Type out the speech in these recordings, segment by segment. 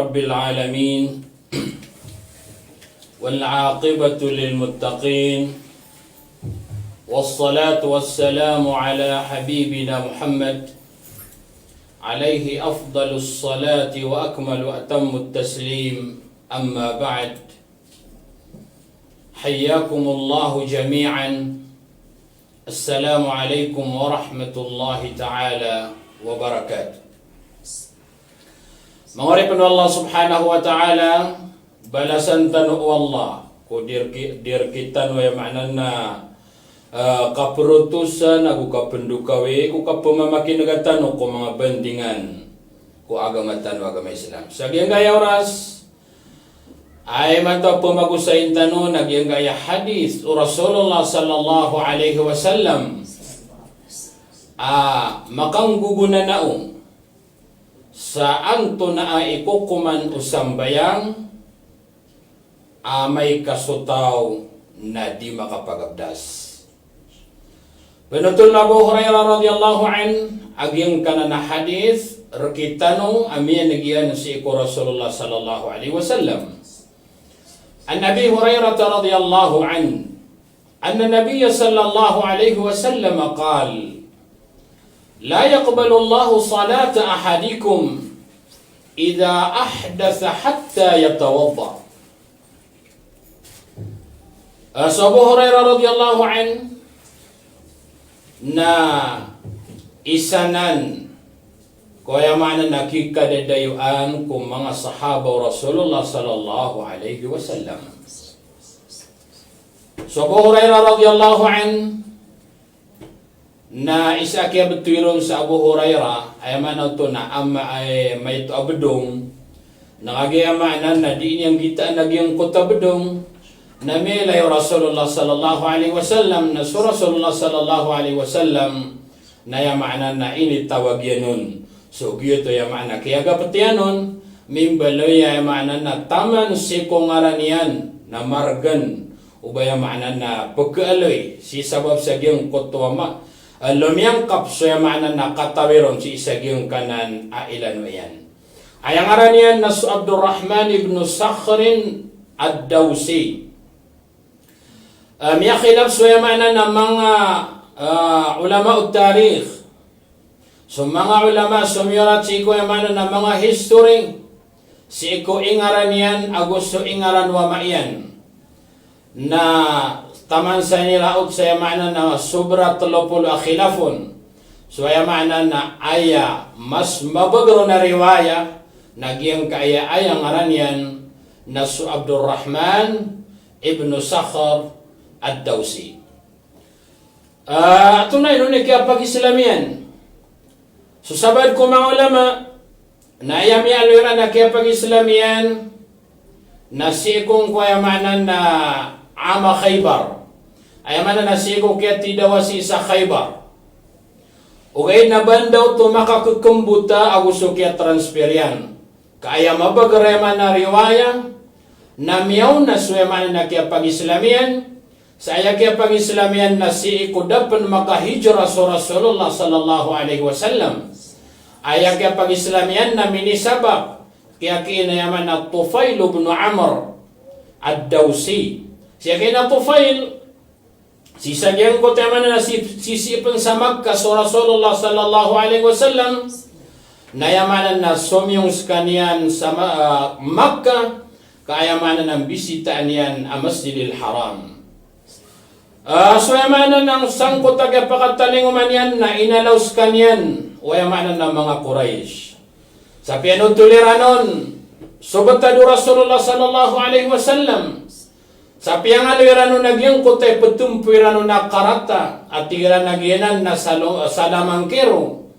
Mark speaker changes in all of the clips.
Speaker 1: رب العالمين والعاقبة للمتقين والصلاة والسلام على حبيبنا محمد عليه أفضل الصلاة وأكمل وأتم التسليم أما بعد حياكم الله جميعا السلام عليكم ورحمة الله تعالى وبركاته. Mengharapkan Allah subhanahu wa ta'ala balasan tanu Allah ko dir kita no ya maknana kaperutusan aku kapendukawe ku kapamamakin nagatano ko mga bandingan ko agama tanu agama Islam. Sagyang gaya oras ay mata pumagusain tanu nagyang gaya hadis Rasulullah sallallahu alaihi wasallam makang guguna naong saan to na ikukuman usambayang may kasutaw na di makapagabdas. Benutul Abu Hurairah radhiyallahu an agyang kanana hadis rekitano amiyan nagiyan si Rasulullah sallallahu alaihi wasallam. An Abi Hurairah radhiyallahu an anna Nabiy sallallahu alaihi wasallam qala لا يقبل الله صلاة أحدكم إذا أحدث حتى يتوضأ. Abu Hurairah radhiyallahu an na isanan kaya mana nakikadadayuan kung mga sahaba Rasulullah sallallahu alaihi wasallam. Abu Hurairah radhiyallahu an na isa kaya betulong sa Abu Hurairah ay manaw to na ama ay may to abdong nagayamanan na di niyang kita nagyang kutabdong na milay Rasulullah sallallahu alaihi wasallam na Rasulullah sallallahu alaihi wasallam na yamanan na ini tawag yanon so giyoto yamana kaya gapatyanon mimbaloy yamanan na taman si kongaranian na margan ubaya maanan na pagkaaloy si sabab sa giyang kutwama lumiyang kapso yung mana nakatawiron si isagyong kanan ailan yan. Ayang aran yan na Abdurrahman ibn Sakhrin ad-Dawsi. Miyakilap so yung mana na mga ulama o tarikh. So mga ulama sumiyurat si ko yung mana na mga history. Si ko ingaran yan, agusto ingaran wama yan. Na taman sa nilaot sa yamana na sobra 30 khilafon. So yamana na aya mas mabagro na riwaya nagyang kaya ayang aran yan na su Abdurrahman ibn Sakhr ad-Dawsi. Tunay nun kaya pag-Islamian. So sabad ko mga ulama na ayami alwira na kaya pag-Islamian na sikong kwa yamana na ama Khaybar. Ay man na nasigo kaya tidawasi sa Khaybar. Ugay na bandaw to makakukumbuta agusto kaya transferian. Kaya mabagreman na riwaya na miyaw na suyaman na kaya pag-Islamian. Saya kaya pag-Islamian na si ikudapan makahijra sa Rasulullah sallallahu alaihi wasallam. Aya kaya pag-Islamian na minisabak kaya kinayaman na Tufail ibn Amr ad-Dawsi. Siya kaya na Tufail si sagyang ko tayo na sisipin sa Makkah so Rasulullah sallallahu alaihi wasallam nayamanan na sumyong skanian sa Makkah kayamanan ng bisita niyan ang Masjidil Haram. So yamanan ng sangkot agapakatalinguman yan na inalaw skanian o yamanan ng mga Quraysh. Sa pianutuliranon subotado Rasulullah sallallahu alaihi wasallam sa piyang alirano nagyang kutay petumpirano na karata at tira nagyanan na salamangkero.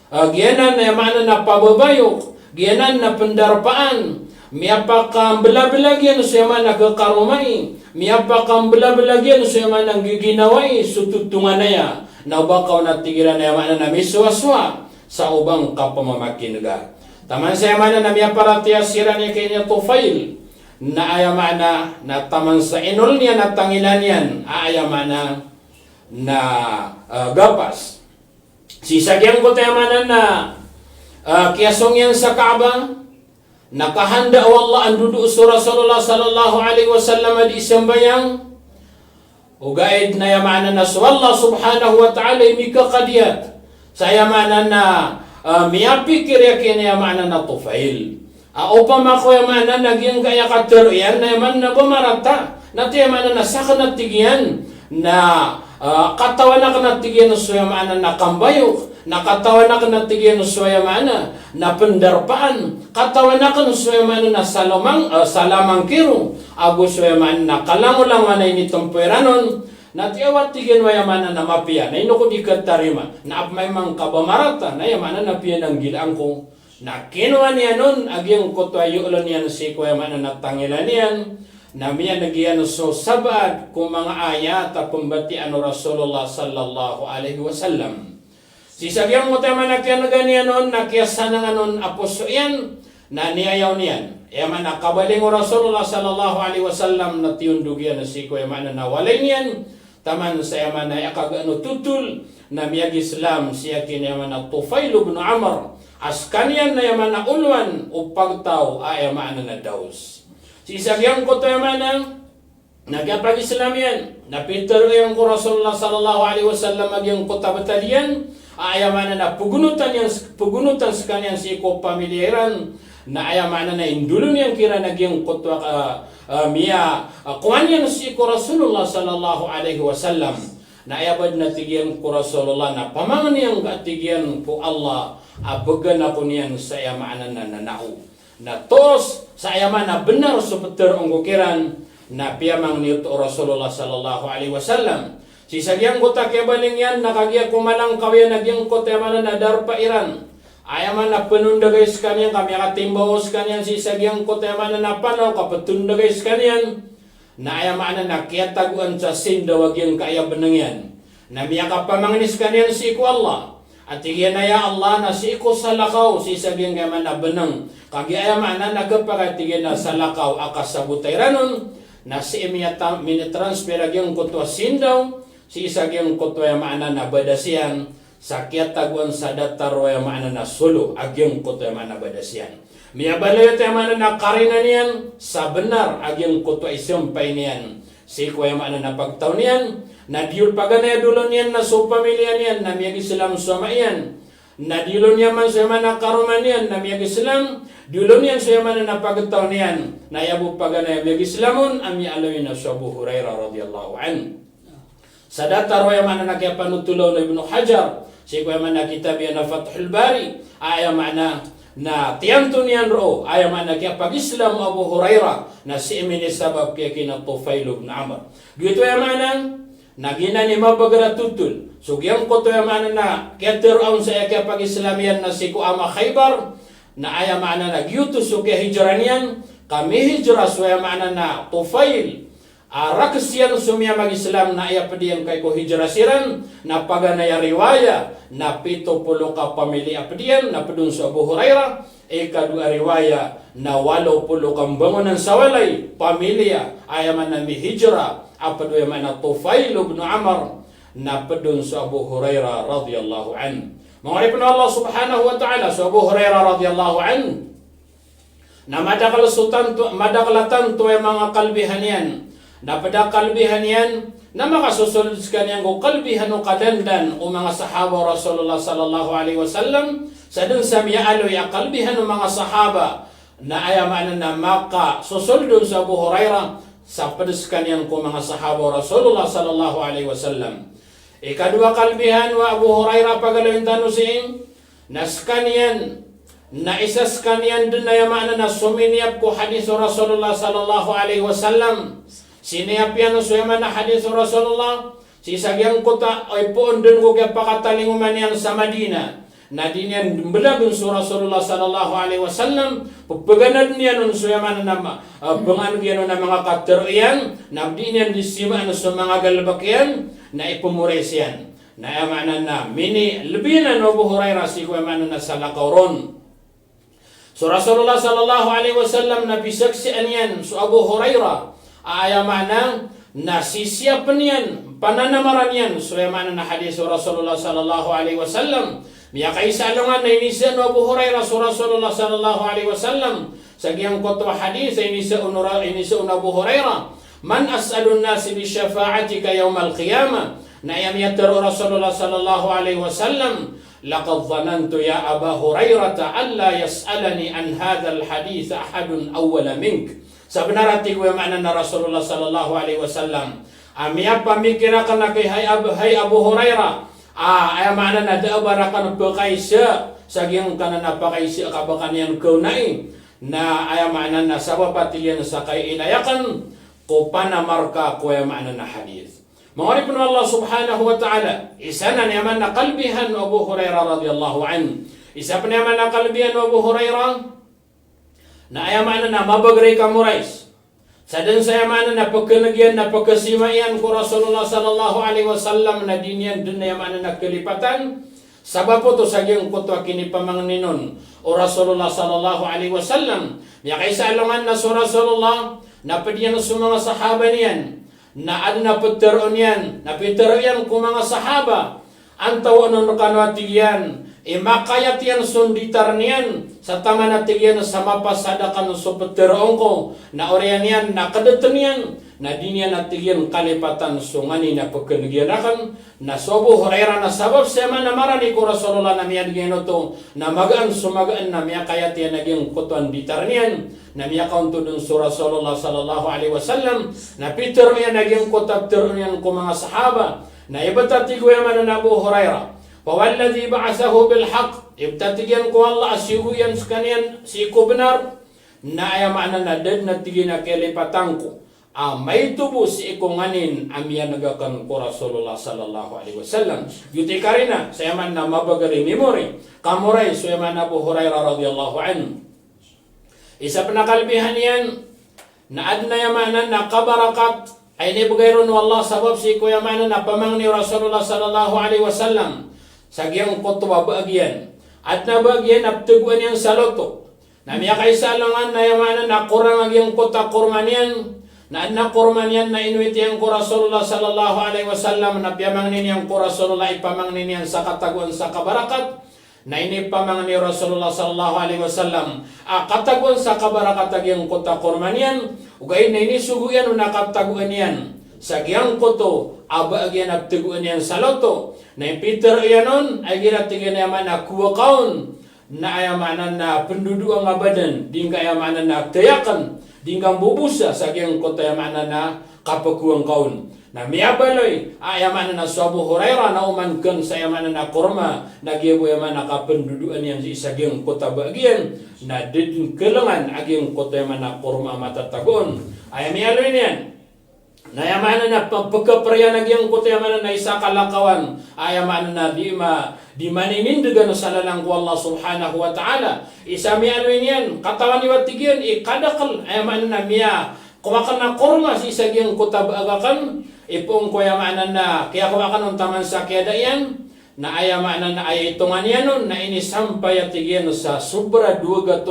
Speaker 1: Gyanan na yamana na pababayok, gyanan na pendarpaan, miyapakang belabelagyan sa yaman na kakarumay, miyapakang belabelagyan sa yaman na giginaway, sututungan na ya, na bakaw na tigiran na yamana na miswaswa sa ubang kapamamakinga. Taman sa yaman na miyaparatiya siran niya kanya Tufail, na ayamana na taman sa inol niya na tangilan yan ayamana na gapas si sagyang ko tayamana na kiyasong yan sa Kaaba nakahanda Allah ang duduk sa Rasulullah sallallahu alaihi wasallam di sembayang ugaid na yamana na so Allah subhanahu wa ta'ala imika qadiyat saya mana na miyapikir yakin yamana na Tufail upama ko yamana naging kaya kateruyan na yaman na bumarata na yamana na sakna tigian na katawan na kanatigian so yamana na kambayok nakatawan na kanatigian so yamana na pendarpaan katawan na kan so yamana na salamang kiru ago so yamana na kalangulang mana ini temperanon na tiawat tigian yamana na mapia na ino ko di katarima na may mang kabamarata na yamana na piya ng gilang ko na kinuha niya nun agyang kutwayo ulan niya si kuya mana na tangilan niyan na miya nagyan so sabad kung mga ayat at pambatian o Rasulullah sallallahu alaihi wasallam. Si sagyang mo tayo manakyan na ganyan nun, nakiyasan na nun aposo yan, na niyayaw niyan. Yaman na kabaling o Rasulullah sallallahu alaihi wasallam na tiyundugyan na si kuya mana na walay niyan, taman sa yaman na yakagano tutul na miyag Islam siya kinyaman na Tufail ibn Amr askanian na yaman na ulwan o pagtaw ay yaman na daws. Si isagyang ko to yaman na nagapag-Islam yan. Napitaro yung ko Rasulullah sallallahu alaihi wasallam agyang ko tabatalian ay yaman na pugunutan sa kanyang si ko pamilyeran na ay yaman na indulun yang kira nagyang kutwa miya kuhan yan si ko Rasulullah sallallahu alaihi wasallam na ayabad na tigyan ko Rasulullah na pamangan niyang tigyan po Allah abagan ako niyan sa yamaanan na nanao na tos sa yaman na benar sepeter ang kukiran na piyamang niyot Rasulullah sallallahu alaihi wasallam si sagyang kota kebaling yan nakagya kumalang kawya nagyang kota yaman na darpa iran ayaman na penundagay sa kanyan kami akatimbaw sa kanyan si sagyang kota yaman na napanaw kapatundagay sa kanyan na ayaman na nakiyataguan sa sindaw agyang kaya benangyan na miyaka pamanginis kanyan si ku Allah at iyan na ya Allah na si ku sa lakaw si sagyang yaman na benang kagi ayaman na nagapakatigyan na sa lakaw akasabutay ranon na si imiyata minitransfer agyang kutwa sindaw si sagyang kutwa yaman na badasiyan sa kiyataguan sa datar yaman na solo agyang kutwa yaman na badasiyan miyabalay ito yaman na karina niyan sa benar agyang kutwa isumpay niyan si kuya yaman na pagtaw niyan na diul paganaya dulon niyan na so pamilya niyan na miyag Islam sama iyan na dilon yaman sa yaman na karuman niyan na miyag Islam dilon niyan sa yaman na pagtaw niyan na yabu paganaya miyag Islamon ami alawin na sa Abu Hurairah radhiyallahu an sa datar yaman na nakipanutulaw na Ibn Hajar si kuya yaman na kitab yan na Fathul Bari ayaman na tiyanto niyan ro ayaman na kaya pag-Islam Abu Hurairah na si imini sabab kaya kina Tufail ibn Amr dito yaman nagina ni mabagara tutul so giyang ko to yaman na kaya tiraon sa kaya pag-Islam yan na si ku ama Khaybar na ayaman na nagyutos so kaya hijran yan kami hijra so yaman na Tufail rakasiyan sumya mag-Islam na ayapadiyan kay ko hijrasiran na paganaya riwaya na 70 ka pamilya apadiyan na padun sa Abu Hurairah kadua riwaya na 80 kang bangunan sa walay pamilya ayaman na mi hijra apadu yaman na Tufail ibn Amr na padun sa Abu Hurairah radhiyallahu an mangari pun Allah subhanahu wa ta'ala sa Abu Hurairah radhiyallahu an na madakalatan to yung mga kalbihan yan na pada kalbihan yan na makasusunod sa kanyang kalbihan o kadandan o mga sahaba Rasulullah sallallahu alaihi wasallam sa dun sa miyaloy ang kalbihan o mga sahaba na ayaman na makasusunod sa Abu Hurairah sa padas kanyang ko mga sahaba Rasulullah sallallahu alaihi wasallam ikadua kalbihan wa Abu Hurairah pagalawin tanusin nas kanyan na isas kanyan dun na yaman na suminiap ko hadis Rasulullah sallallahu alaihi wasallam siniyap yan so yaman na hadis Rasulullah si sagyang kota ay poon dun ko kaya pakatalinguman yan sa Madina na din yan belagun so Rasulullah sallallahu alaihi wasallam pagpaganad niya nun so yaman na bangan yan na mga katerian na din yan disima sa mga galbakyan na ipumures yan na yaman na mini lebinan Abu Hurairah si ko yaman na sa lakawron so Rasulullah sallallahu alaihi wasallam na bisaksian yan so Abu Hurairah ayaman na sisiyapan yan, pananamaran yan. So yaman na hadis Rasulullah sallallahu alaihi wasallam Miya kaisa alungan na inisa no Abu Hurairah Rasulullah sallallahu alaihi wasallam sagyang kotwa hadis inisa Abu Hurairah man as'alun nasi bi syafa'atika yaumal qiyamah na yamyatar Rasulullah sallallahu alaihi wasallam laqad dhanantu ya Aba Hurairah alla yas'alani an hadzal hadits ahadun awwala mink. Sebenarnya gue makna Rasulullah sallallahu alaihi wasallam amia pamikirakan kay hay Abu Hurairah ay makna na da barakan pakaisa sagyang kanana pakaisa kabakan yang kaunai na ay makna na sabapatiyan sa kay ilayakan ko panamarka ko ay makna na hadis. Mengharapkan Allah subhanahu wa ta'ala isana niyaman na kalbihan Abu Hurairah radhiyallahu an. Isa niyaman na kalbihan Abu Hurairah na ayaman na mabagray ka murais. Sa din sa ayaman na pagkanagyan na pagkasimayan ko Rasulullah sallallahu alaihi wasallam na dinyan dun na ayaman na kelipatan. Sabab po to sa giyang kutwa kinipamangninon o Rasulullah sallallahu alaihi wasallam. Miya kaysa alungan na so Rasulullah na padiyan sa mga sahaba niyan. Na ada na putteron yan, na putteron yan kung mga sahaba, antaw ano kanwatiyan, makayat yan sunditar niyan, sa tama natigyan sa mapasadakan sa putteron ko, na oriyan yan, na kadatan yan, na di niya natigyan kalipatan sungani na pagkanagyan na Abu Hurairah na sabab sa na marani ko Rasulullah na miyan ginoto, na magaan sumagaan na miya kayat yan naging kutuan ditar niyan, na miya kaunto dun sa Rasulullah sallallahu alaihi wasallam na Peter yan naging kutabter yan ko mga sahaba na ibatati ko yaman na Abu Hurairah pawalladhi ba'asahu bilhaq ibtati yan ko Allah asihu yan sa kanyan si ko benar na ayaman na dad na tigin na kelipatan ko may tubo si ikunganin amya nagakan ko Rasulullah sallallahu alaihi wasallam yuti karina sa yaman na mabagaling memory kamuray so yaman Abu Hurairah radhiyallahu anhu. Isa panakalbihan yan na adna yamanan na kabarakat ay nibugayron wallah sabab si ko yamanan na pamang ni Rasulullah sallallahu alaihi wasallam sa giyang kutwa bagyan adna bagyan abtuguan yang saloto na miya kaysa langan na yamanan na kurang agiyang kota kurman yan na adna kurman yan na inuit yang ko Rasulullah sallallahu alaihi wasallam na piyamang yang ko Rasulullah ipamang yan sa kataguan sa kabarakat na ini pamang ni Rasulullah sallallahu alaihi wasallam kataguan sa kabarakat agiyang kota kurmanian ugay na ini suguyan o nakataguan yan sa giyang koto aba agyan abtaguan yan sa loto na yung Peter yanon ay ginatigan yaman na kuwakaon na ayamanan na penduduang abadan dingga ayamanan na tayakan dinggang bubusa sa giyang kota yamanan na kapakuang kaon na miyabaloy ayaman na Abu Hurairah na umankan sa ayaman na kurma nagyebo yaman na kapenduduan yan sa isagyang kota bagian na din kelengan agyang kota yaman na kurma matatagon ayam yaloy niyan na ayaman na pagkaprayan agyang kota yaman na isa kalakawan ayaman na di maninindigan sa lalang ko Allah subhanahu wa ta'ala isa miyaloy niyan katawan iwatigyan ikadakal ayaman na miya kumakan na kurma si isagyang kota bagakan ipong ko yamanan na kaya kumakan ng taman sa kiyadayan na ayamanan na ay itungan yan nun na inisampay at igyan sa sobra 200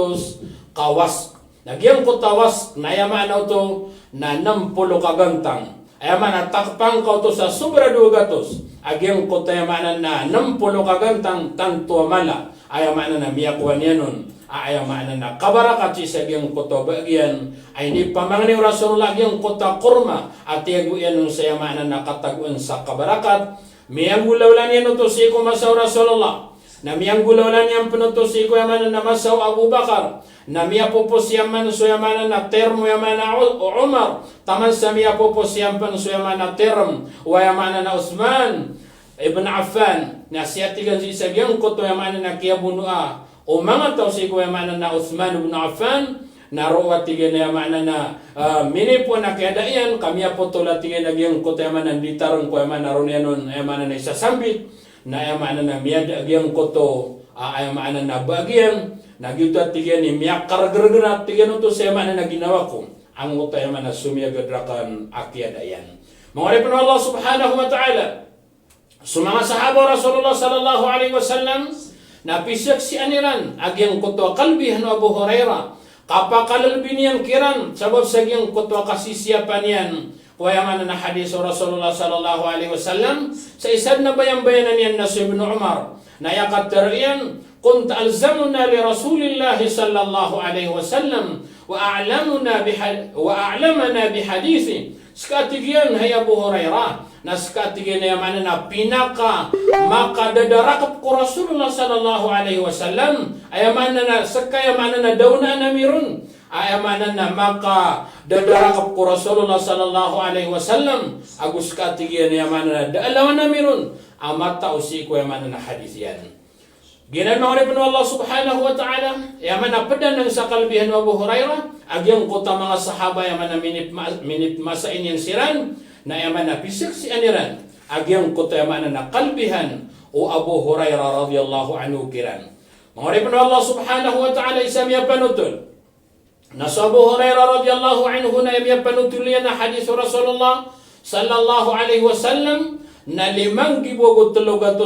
Speaker 1: kawas nagyang ko tawas na ayaman to na 60 kagantang ayaman na takpang ko to sa sobra 200 agyang ko tayamanan na 60 kagantang tanto mala ayaman na miyakuan yan nun ayaman na kabarakat sa giyang kota bagyan ay ni pamangni Rasulullah giyang kota kurma at yagu yan sa yamanan na kataguan sa kabarakat miyang gulawlan yan ito si kumasaw Rasulullah na miyang gulawlan yan pinuto si yamanan na masaw Abu Bakar na miya pupos yaman so yamanan na termo yaman na Umar taman sa miya pupos yaman so yaman na term o yamanan na Uthman Ibn Affan na siya tigan si sa giyang kota yamanan na kiyabunua o mga tao si kuya mana na Uthman ibn Affan naruwa tiga na mana na mini po na kayadaian kami po tula tiga na giyang kote mana ditarong kuya mana ron yanon ay mana na isasambit na ay mana na miyada giyang koto ay mana na bagian nagyuta tiga ni miyak karagaraganat tiga no to sa mana na ginawa ko ang kote mana sumiagadrakan akiyadaian mangaripan Allah subhanahu wa ta'ala sumanga sahaba Rasulullah sallallahu alaihi wasallam napisak si aniran agyang kutwa kalbihan Abu Hurairah kapakalal binian kiran sabab sa agyang kutwa kasisiyapan yan kuya man na hadis Rasulullah sallallahu alaihi wasallam sa isad na bayan-bayanan yan na si Ibn Umar na yakat tariyan kunt alzamuna li Rasulillah sallallahu alaihi wasallam wa a'lamana bi hadithi skatigyan hay Abu Hurairah na skatigyan na yaman na pinaka makadadarakap ko Rasulullah sallallahu alaihi wasallam ayaman na sakayaman na daw na namirun ayamanan na maka dadarakap ko Rasulullah sallallahu alaihi wasallam agus katigyan yamanan na daalawan na mirun amata usi ko yamanan na hadis yan. Ginan mga ripon Allah subhanahu wa ta'ala yaman na padan ng sa kalbihan wa Abu Hurairah agyang kota mga sahaba yaman na minit masain yan siran na yaman na pisik si aniran agyang kota yaman na kalbihan o Abu Hurairah radhiyallahu anhu kiran. Mga ripon Allah subhanahu wa ta'ala isam ya panutul Nasa Abu Hurairah radhiyallahu anhu na yung panutulian na hadis Rasulullah sallallahu alaihi wasallam na 5,300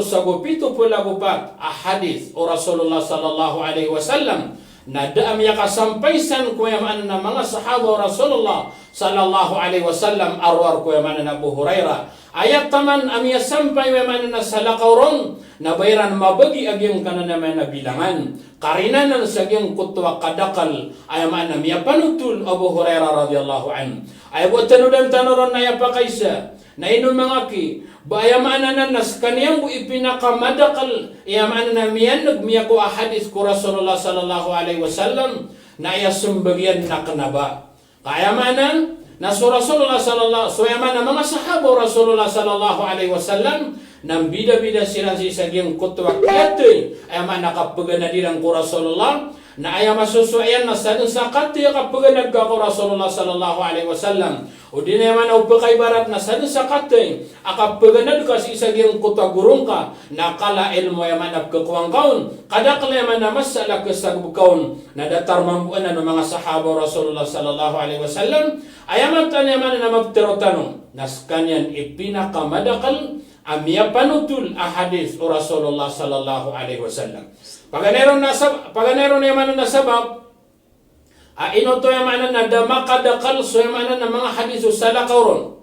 Speaker 1: sa gupito pula gupat a hadis o Rasulullah sallallahu alaihi wasallam na daam ya kasampaisan ko yaman na mga sahaba Rasulullah sallallahu alaihi wasallam arwar ko yaman na Abu Hurairah ayat taman amya sampay yaman na salakawron na bayran mabagi agyang kanan naman na bilangan karinanan sa agyang kutwa kadakal ayaman na miya panutul Abu Hurairah radhiyallahu anhu ay buat tanudan tanuron na yapakaisa na inun mga ki bayamanan nas kaniyang bu ipinakamadakal yaman na miyan nagmiya ko ahadis ko Rasulullah sallallahu alaihi wasallam na yasumbagian na kanaba kayamanan na Rasulullah sallallahu so yaman na mga sahaba Rasulullah sallallahu alaihi wasallam nang bida-bida sila si sagyang kutwa katoy ayaman nakapagana dirang ko Rasulullah na ayaw masusuayan na sa kati kapag nagka ko Rasulullah sallallahu alaihi wasallam o di na yaman au pakay barat na sa kati kapag nagka si isagyang kutwa gurong ka nakala ilmo yaman nagkakuwang kaun kadakala yaman na masala kasagbu kaun na datar mambuan na mga sahaba Rasulullah sallallahu alaihi wasallam ayaman tan yaman na magtirotanong nas kanyan ipinakamadakal amya panutul ahadis o Rasulullah sallallahu alaihi wasallam Paganeron na yaman na sabab ino to yaman na damakadakal so yaman na mga hadis sa lakawron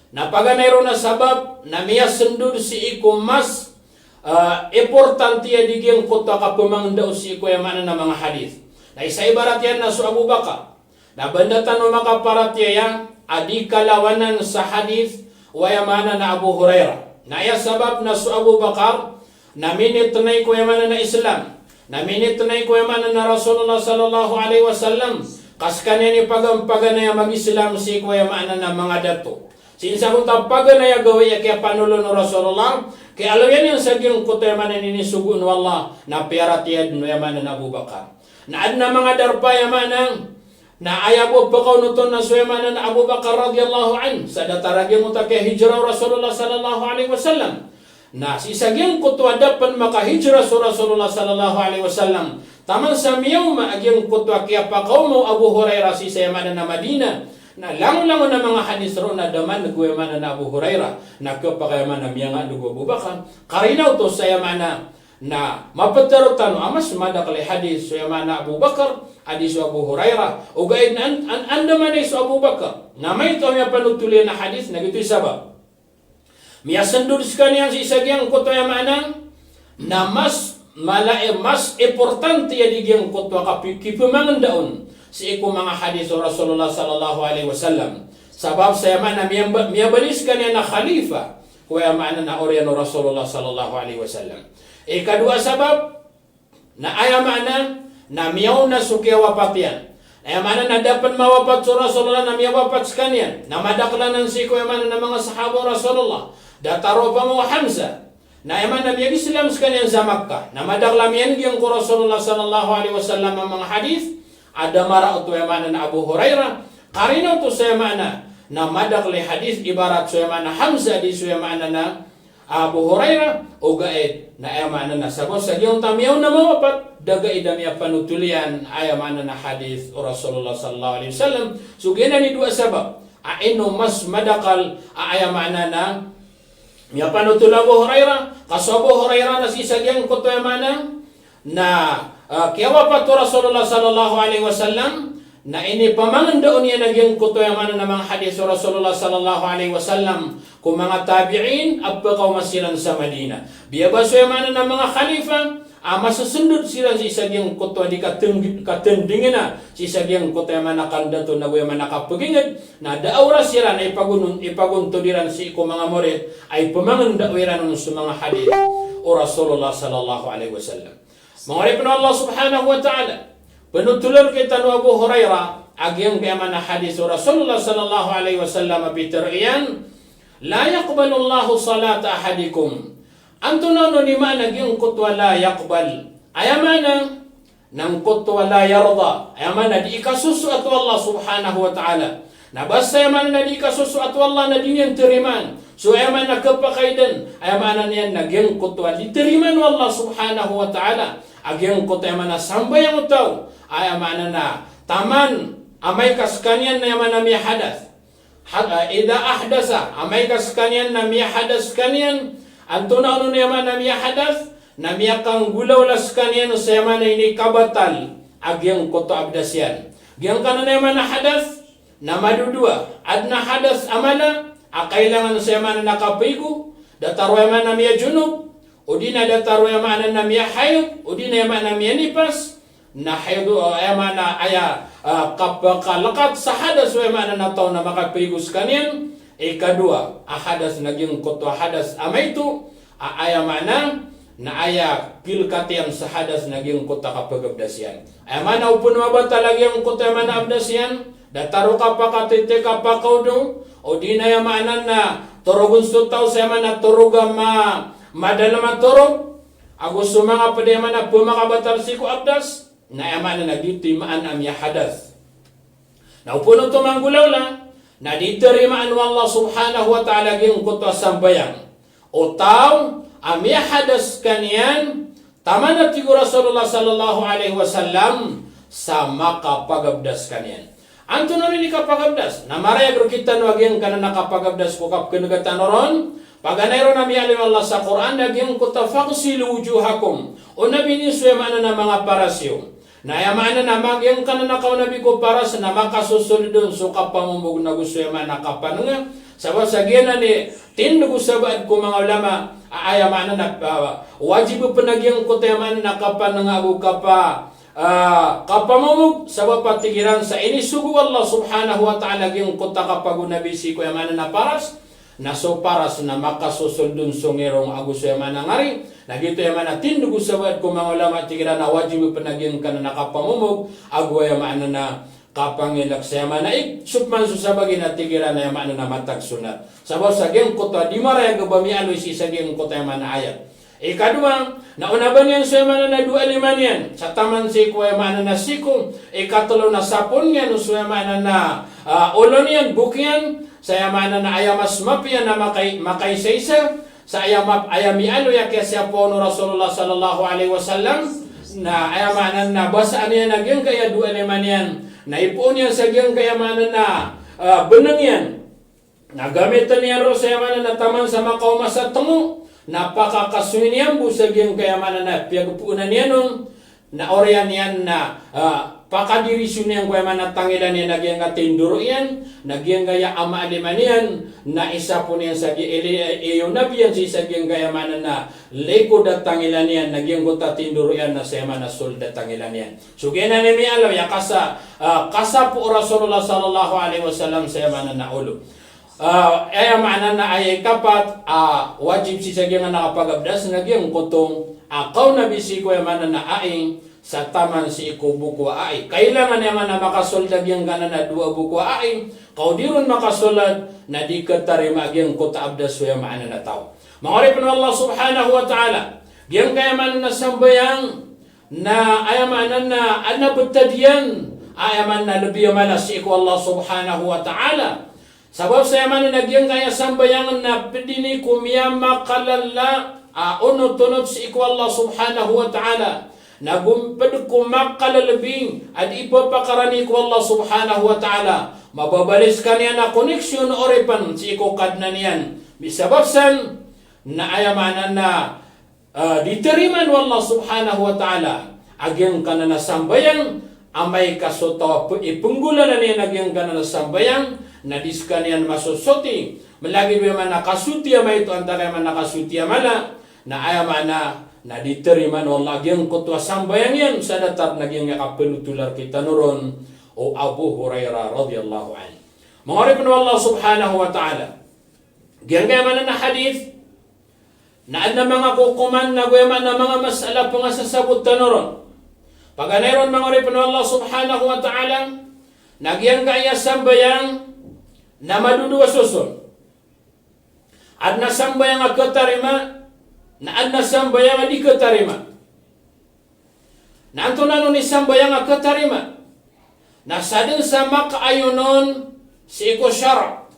Speaker 1: na paganeron na sabab na miya sendud si iku mas importante ya digyan ko to kapamangda si iku yaman na mga hadis na isa ibarat yan na so Abu Bakar na bandatan o makaparat yan adi kalawanan sa hadis wa yaman na Abu Hurairah na iya sabab na so Abu Bakar na minit tunay ko yaman na Islam na minit tunay ko yaman na Rasulullah sallallahu alaihi wasallam kaskanyan ni pagampaganaya mag-Islam si ko yaman na mga dato sinsa kung tapaganaya gawaya kaya panulo no Rasulullah kaya alam yan yung sagyong kuto yaman na ninisugun wallah na piaratiyad no yaman na Abu Bakar na ad na mga darpa yaman na ayabo pakaw nuton na so yaman na Abu Bakar radhiyallahu an sa dataragyan mo ta kaya hijrah Rasulullah sallallahu alaihi wasallam na si sagyang kutwa dapan makahijrah sa Rasulullah sallallahu alaihi wasallam taman sa miyaw maagyang kutwa kaya pakaw mo Abu Hurairah si sayamanan na Madina na lango-lango na mga hadis ro na daman naguyamanan na Abu Hurairah na kapakayaman na miya nga Abu Bakar karinaw to sayamana na mapatarutan amas madakali hadis sayamana Abu Bakar hadis Abu Hurairah o gaid na andaman ay sa Abu Bakar na may ito niya panutulian na hadis na gito'y sabab miyasandur sekalian si sagyang kutwa yaman na mas importante ya digyang kutwa kipumangan daon si iku mga hadis Rasulullah sallallahu alaihi wasallam sabab sa yaman na miyabalis kanya na khalifa ko yaman na oryan Rasulullah sallallahu alaihi wasallam ikadua sabab na ayaman na miyaw na sukya wapatian ayaman na dapat mawapat sa Rasulullah na miyawapat sekalian na madaklanan si ko yaman na mga sahaba Rasulullah dataro pa mo Hamza na yaman na biyag Islam sekalian sa Makkah na madaklamian giyang ko Rasulullah sallallahu alaihi wasallam ang mga hadis ada mara uto yaman na Abu Hurairah karino to sa yaman na madakli hadis ibarat sa yaman na Hamza di sa yaman na Abu Hurairah o gaed na yaman na sabos sa giyong tamiyaw na mawapat daga idamya panutulian ayaman na hadis o Rasulullah sallallahu alaihi wasallam so gina ni dua sabab aino mas madakal ayaman na miya panutul Abu Hurairah kaso Abu Hurairah na si sagyang kuto yaman na kiyawa pa to Rasulullah sallallahu alaihi wasallam na ini pamangandaon niya naging kuto yang mana namang hadis Rasulullah sallallahu alaihi wasallam kung mga tabi'in abba kaw masilan sa Madina. Biyabaso yang mana na mga khalifa masusundod sila sa isagyang kuto di katendingin na sa isagyang kuto yang mana kandato na yung mana kapagingad na daawra sila na ipaguntudiran si ko mga murid ay pamangandawiran sa mga hadis o Rasulullah sallallahu alaihi wasallam. Mga Allah subhanahu wa ta'ala penutulan kita nu Abu Hurairah agyang kayamana hadis Rasulullah sallallahu alaihi wasallam bitariyan la yaqbalu Allahu salata ahadikum antuna no ni mana gyang kutwa la yaqbal ayamana nang kutwa la yarda ayamana di ikasusu atu Allah subhanahu wa ta'ala na basta ayamana na di ikasusu atu Allah na di niyan teriman so ayamana kapakaidan ayamana niyan nagyang kutwa ditiriman Allah subhanahu wa ta'ala agyang kutwa ayamana sambayang utaw ayamana na taman amay kaskanian na yaman na miya hadas ida ahdasa amay kaskanian na miya hadas kanian anto na ano na yaman na miya hadas na miya kang gulaw las kanian sa yaman na ini kabatal agyang koto abdasyan gyang ka na yaman na hadas na madudua ad na hadas amala akailangan sa yaman na nakapigo dataro yaman na miya junub o di na dataro yaman na miya hayot o di na yaman na miya nipas na haydo ayamana aya kapakalakat sa hadas ayamana na tao na makaprigos kanian ikadua ahadas naging koto hadas amay ito ayamana na aya kilkatian sa hadas naging kota kapagabdasyan ayamana upun mabata lagi ang kota ayamana abdasyan dataro kapakatite kapakaudo o di na ayamana na torogun sutaw sa ayamana torogam madalama torog agusto mga padayamana pumakabatal siku abdas na yaman na nagditimaan am hadas. Na upuno tumanggulaw lang, na ditirimaan wa Allah subhanahu wa ta'ala yung kutwa sambayang. O tao, am hadas kaniyan, tama na tigo Rasulullah sallallahu alaihi wasallam, sa makapagabdas kaniyan. Anto na rin ikapagabdas, na marayagro kita nuaging ka na nakapagabdas ko kap kinagatan ron, paganayro na miyalim Allah sa Quran, naging kutwa faqsilu wujuhakum, o nabiniswe mana na mga parasyo. Na yamana na magyang ka na nakaw nabi ko para sa na makasusunod dun so kapamumog na gusto yaman nakapan nga sabab sa gina ni tindugo sabad ko mga ulama ayamana na wajib pa nagyang ko yaman nakapan nga agu kapa kapamumog sabab patigiran sa inisugo Allah subhanahu wa ta'ala gyang kota kapag unabisi ko yamana na paras na so paras na makasusunod dun so ngerong agusto yaman na ngari nagito yaman na tindugo sabad ko mga ulama tigira na wajib pa nagyang ka na nakapamumog agwa yaman na kapangilak sa yaman na supman susabagin na tigira na yaman na matagsunat sabab sa gyang kota di maraya gabamialo si sa gyang kota yaman na ayat ikadua na unaban yan sa yaman na 2-5 yan sa taman si ko yaman na sikong ikatulo na sapon yan sa yaman na ulon yan bukyan sa yaman na ayamas mapian na makaisaysa sa ayami ano ya kaya siya po no Rasulullah sallallahu alaihi wasallam na ayamanan na basaan niya nagyang kaya 2-5 yan na ipuon yan sa gyang kayamanan na benang yan nagamitan niya ro sa yamanan na taman sa makaw masatungo napakakasuin yan busag yung kayamanan na piyagpuunan yan nun na oryan yan na pakadirisyon yan kaya man tangilan yan nagyang katinduro yan nagyang gaya ama aliman yan na isa po niyan sa iyo nabiyan si isa gyang gaya man na lekod at tangilan yan nagyang kota tinduro yan na sema na solda tangilan yan so kaya na nimi alaw ya kasa po Rasulullah sallallahu alaihi wasallam sema na ulo ay maana na ay kapat wajib si sa gyang nakapagabdas nagyang kotong akaw na bisiko yaman na aing sa taman si iko buko ay kailangan naman na makasoldag yung gana na 2 buko ay kau dirun makasolad na di katarima yung kota abdas so yung maana na tao mangorip na Allah subhanahu wa ta'ala yung kayaman na sambayang na ayamanan na anabutadyan ayaman na lubiyaman na si iko Allah subhanahu wa ta'ala sabab sa yaman na nagyang kaya sambayang na pidini kumiyama kalala unod-tunod si iko Allah subhanahu wa ta'ala nagumpad kumakalabing at ipapakarani ko Allah subhanahu wa ta'ala mababalis ka niya na koneksyon orepan si ikukad na niyan bisababsan na ayamanan na ditiriman wa Allah subhanahu wa ta'ala agyang ka na nasambayan amay kasotawa ipunggulanan niya nagyang kanan sambayang na diskanian masosoti malagi ba man nakasuti amay ito antara man nakasuti amala na ayamana na diterima no lagyang kutwa sambayang yan sa datar nagyang kapelutular kita nuron o Abu Hurairah radhiyallahu anhu. Mengorek Allah subhanahu wa ta'ala giyang man na hadith na ada mga kukuman na guyaman na mga masala pa nga sasabot tanuron. Pag anayron mga ripon Allah subhanahu wa ta'ala, nagyang kaya sambayang na maduduwa susun. At na sambayang katarima, na at na sambayang di katarima. Na antunano ni sambayang katarima, na sadin sa makaayonon si iko syara.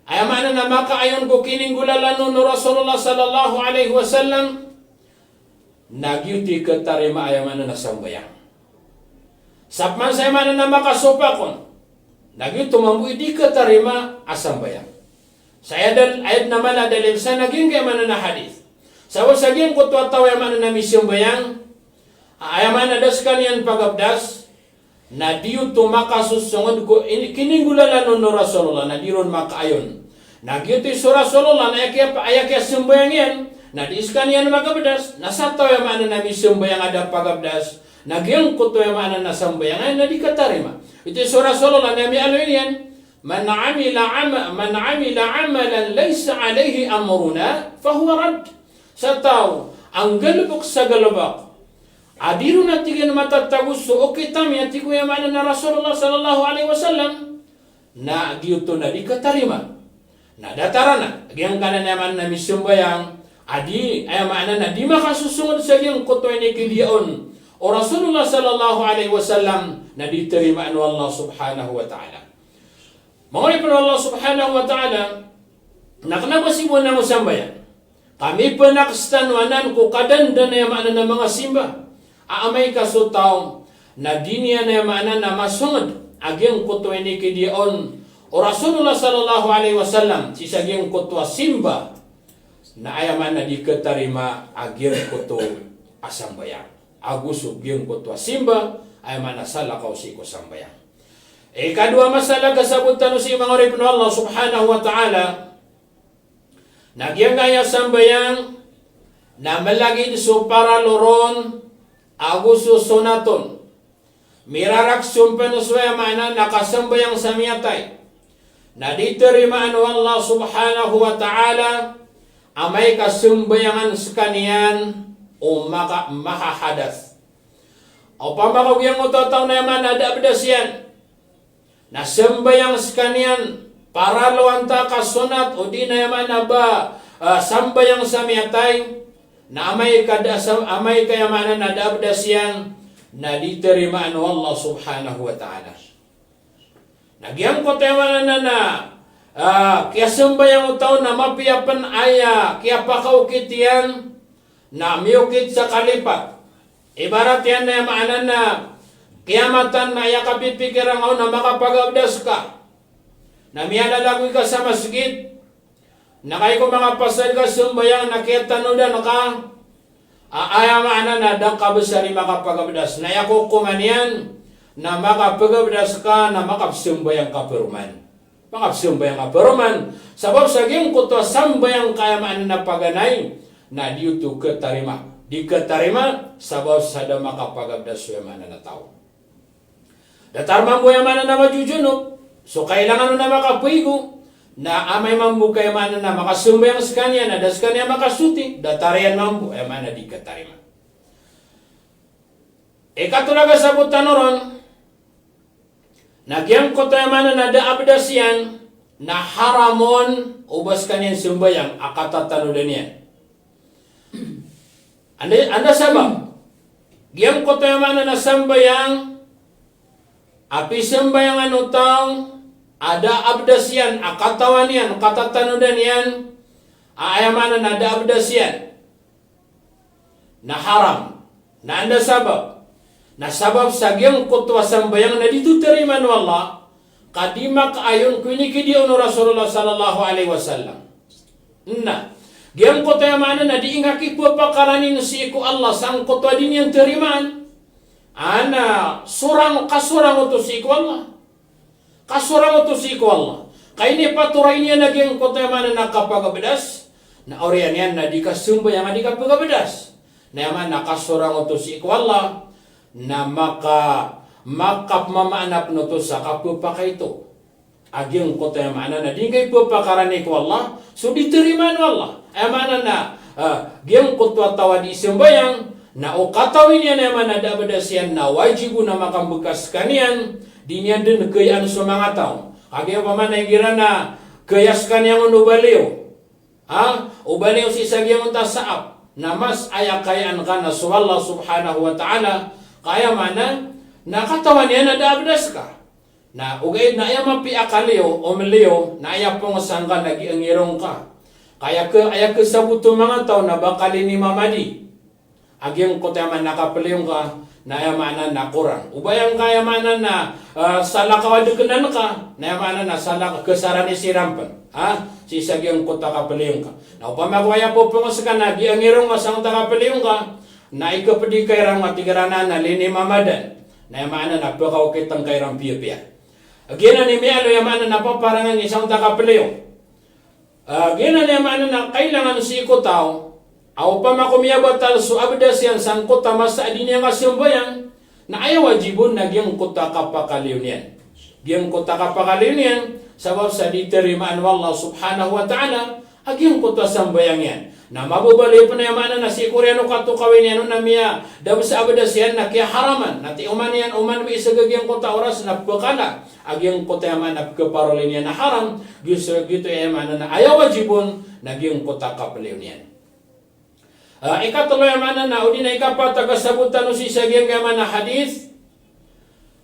Speaker 1: Ay mana na makaayon ko kining gulalan no Rasulullah sallallahu alaihi wasallam nagyuti katarima ay mana na sambayang. Sapman sa mana na makasupakon nagyuti tumambuy di katarima asambayang. Saya dal ayat naman adalin sa naging kay mana na hadith. Sa wasaging ko taw ay mana na misyambayang ay mana das kanian pagabdas na diyo tumakasusungod ko kining gulalan no Rasulullah na diron makaayon. Nagyuti sa Rasulullah na ayakya sumbayang yan na diiskan yan magabdas nasataw yung mana na misumbayang ada pagabdas nagyang kuto yung mana na sambayang ay na di katarima. Ito sa Rasulullah na may ano yan man amila amalan laysa alayhi amruna fahuwa rad. Sa tao ang galubok sa galubok adiro na tigin matatagus so okay tami at iko yung mana na Rasulullah sallallahu alaihi wasallam na diyuto na di katarima. Na datarana, agyang kanan naman na misumbayang, adi ay mana na di makasusunod sa iyang kuto ni kidiyon o Rasulullah sallallahu alaihi wasallam na diterima anu Allah subhanahu wa ta'ala. Mga ipon Allah subhanahu wa ta'ala, nakanabasibuan ng usambayan. Kami panakstanwanan ko kadanda na yamana na mga simba. Aamay kasutaw na dinya na yamana na masungod, agyang kuto ni kidiyon o Rasulullah sallallahu alaihi wasallam si saging kutwa simba na ayaman na di katarima agir kuto asambayang. Agusog yung kutwa simba ayaman na salakaw si ko sambayang. Kadua masalah kasabutan si mga ripno Allah subhanahu wa ta'ala nagyang gaya sambayang na malagid so para loron aguso sonaton mirarak sumpenuswaya mana nakasambayang samiyatay na diterima anu Allah subhanahu wa ta'ala amay kasumbayangan sekanian o makahadas. O pamakawiyang utataw na yaman ada abdasyan na sembayang sekanian para lawanta kasunat o di na yaman na ba sambayang samiyatay na amay kayamanan na ada abdasyan na diterima anu Allah subhanahu wa ta'ala. Nagyang ko tayo na kaya sembayang utaw na mapiyapan aya kaya pakaukit yan na miyukit sa kalipat. Ibarat yan na maanan na kiyamatan na iya kapipikirang na makapagabdas ka. Na miyalalagoy ka sa masjid. Na kayo kung mga pasal ka sembayang na kaya tanudan ka. Aya maanan na dakabasari makapagabdas. Na iya kukuman yan. Na makapagabdas ka na makapsumbayang kaperuman. Makapsumbayang kaperuman. Sabab saging kuto sambayang kayamaan na paganay na diyuto ketarima. Di ketarima sabab sada makapagabdas yung mana na tao. Datar mambu yung mana na majujunok. So kailangan na makapuigo na amay mambu kaya mana na makasumbayang sa kanya na das kanya makasuti. Datarian mambu yung mana di ketarima. Katulaga sa butanuron. Nagyang ko tayo mana na daabdas yan na haramon ubas kanyan sumbayang akatatano din yan. Anda sabab, giyang ko tayo mana na sambayang api sambayang ano taong ada abdas yan, akatawan yan, akatatano din yan, ayamana na daabdas yan na haram, na anda sabab. Na sabab sa giyang kutwa sambayang na dito terima no Allah kadima kaayon kunikidi ono Rasulullah sallallahu alaihi wasallam. Na giyang kutwa mana na diingaki po pakaranin si iku Allah sang kutwa din yang terimaan ana kasurang utusi ko Allah. Kasurang utusi ko Allah. Kaya ni paturay niya naging kutayman na nakapagabedas, na oriyan yan na di kasumba yang di kapagabedas. Na yaman nakasurang utusi ko Allah, na makapmamaanap no to sa kapupaka ito. Agyang kutayman na di kay pupakarani ko Allah, so diterima no Allah. Amana na giyang kutwa tawa di sembayang, na o katawin yan naman na dabadas yan na wajibu na makambekas kanian, di niya din kayaan sa mga tao. Kaya pa man ay gira na kayaskan yang ubaliw. Ubaliw si sagyang unta saap na mas ayakayaan ka na sa Allah subhanahu wa ta'ala. Kaya man nakatawan niya na dabadas ka. Na ugay na iya mapiakaliw o maliw na iya pong sangka nagiangirong ka. Kaya ke sabuto mga tao na bakali ni mamadi. Agyang kotaman nakapaliyong ka na yamanan na kurang. Ubayang kayamanan na sala kawadukanan ka, na yamanan na sala kesara ni sirampan. Si sagyang kota kapaliyong ka. Na upamagwaya po pungos ka na, di ang irong asang takapaliyong ka, na ikapadi kairang matigaranan na lini mamadan. Na yamanan na pakaw kitang kairang piya-piya. Agyan ni Mialo yamanan na paparangan isang takapaliyong. Agyan na yamanan na kailangan si ikotaw, aw pamakumiyabatal so abdas yan sang kota masa adinya nga simbayang na ayaw wajibun na giyang kota kapakaliw niyan. Giyang kota kapakaliw niyan sabab sa diterimaan wallah subhanahu wa ta'ala agiyang kota sambayang yan. Na mabubali pa na yamana na si Koreano katukawin yan na miya daw sa abdas yan na kaya haraman na ti uman yan uman may isa gagiyang kota oras na pagkala agiyang kota yaman na kaparolin yan na haram gito yamana na ayaw wajibun na giyang kota kapaliw niyan. Ikatuloy yaman na udi na ikapatagasabutan no si sagyang yaman na hadith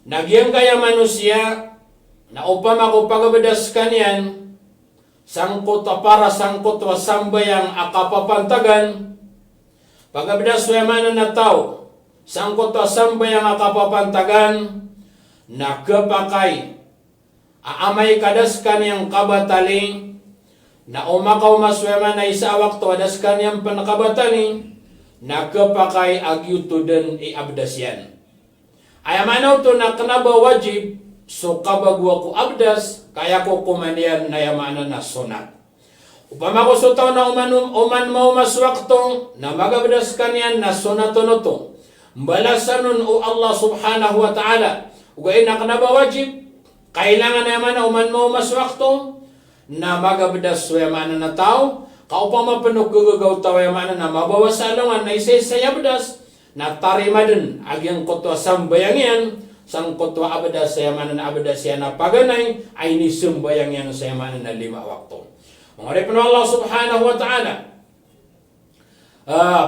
Speaker 1: nagyang kaya manusia na upam ako pagabadas kanyan sangkot para sangkot wasambayang akapapantagan pagabadas yaman na tao sangkot wasambayang akapapantagan na kapakay aamay kadas kanyang kabataling na umakaw maswema na isa wakto adas kanyang panakabatani na kapakay agyuto din iabdas yan. Ayamanaw to na kanaba wajib so kabagwa ko abdas kaya ko kumanian na yamanan na sunat. Upama ko sutaw na uman mau maswakto na magabdas kanyan na sunato to. Mbalasanon o Allah subhanahu wa ta'ala. Ugain na kanaba wajib kailangan na yaman na uman mau maswakto na magabdas yamanan na tao, kaupang mapanok gugagaw tao yamanan na mabawas sa alungan na isayabdas na tarima din agyang kotwa sambayang yan sang kotwa abadas sa yamanan na abadas yan na paganay ay nisumbayang yan sa yamanan na 5 wakto. Mga ripin Allah subhanahu wa ta'ala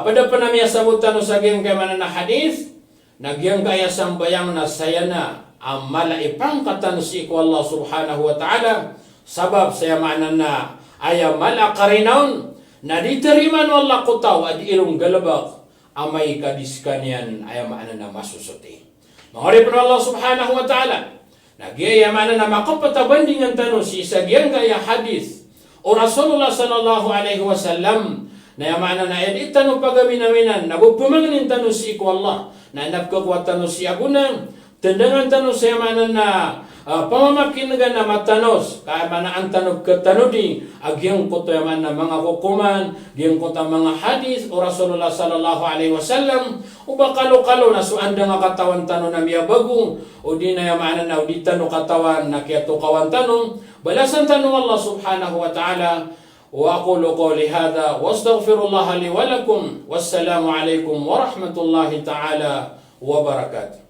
Speaker 1: pada panamya sabutan sa agyang kayamanan na hadith nagyang kaya sambayang na saya na ang malaipang katanusi ko Allah subhanahu wa ta'ala sabab saya maanan na ayam malakarinaon na diteriman wala kutaw at ilong galabak amay kadiskanian ayam maanan na masusuti. Mangoripin Allah subhanahu wa ta'ala nagyayamanan na makapatabandingan tanong si sagyang kaya hadith o Rasulullah sallallahu alaihi wasallam na yamanan na itanong pagaminaminan nagpumanganin tanong si ko Allah na nagkakuha tanong si agunang tendangan tanong sa yamanan na pamamakin na matanos kaya man ang tanog katanodi agyang ko yaman na mga hukuman gyang ko mga hadis o Rasulullah sallallahu alaihi wasallam o bakalo-kalo na suanda nga katawan tanon na miya bago o di na yaman na di tanong katawan na kaya to kawan tanong balasan tanong Allah subhanahu wa ta'ala wa aqulu qawli hadha wa astaghfirullah li wa lakum wassalamu alaikum wa rahmatullahi ta'ala wa barakatuh.